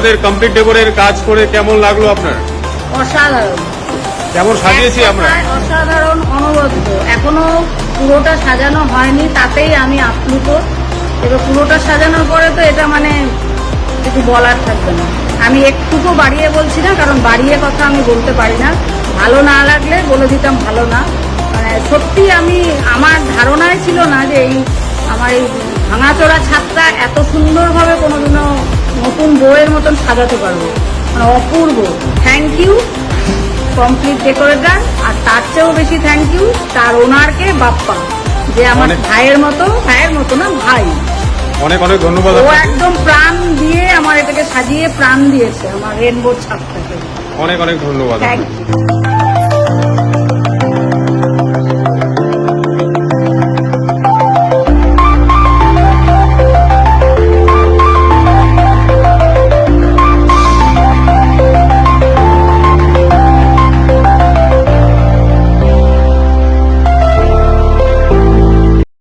আমাদের কমপ্লিট ডেকোরের কাজ করে কেমন লাগলো আপনার? অসাধারণ। কেমন সাজিয়েছি আমরা? অসাধারণ, অনবদ্য। এখনো পুরোটা সাজানো হয়নি, তাতেই আমি আপ্লুত। এবার পুরোটা সাজানোর পরে তো এটা মানে কিছু বলার থাকবে না। আমি একটুকু বাড়িয়ে বলছি না, কারণ বাড়িয়ে কথা আমি বলতে পারি না। ভালো না লাগলে বলে দিতাম ভালো না। মানে সত্যি আমার ধারণাই ছিল না যে আমার এই ভাঙাচোরা ছাদটা এত সুন্দরভাবে কোনোদিনও নতুন বইয়ের মতন সাজাতে পারবো। মানে অপূর্ব। Thank you complete decorator. আর তার চেয়েও বেশি থ্যাংক ইউ তার ওনারকে, বাপ্পা, যে আমার ভাইয়ের মতো না, ভাই। অনেক অনেক ধন্যবাদ। ও একদম প্রাণ দিয়ে আমার এটাকে সাজিয়ে প্রাণ দিয়েছে আমার রেনবোর ছাদটাকে। অনেক অনেক ধন্যবাদ। Thank you.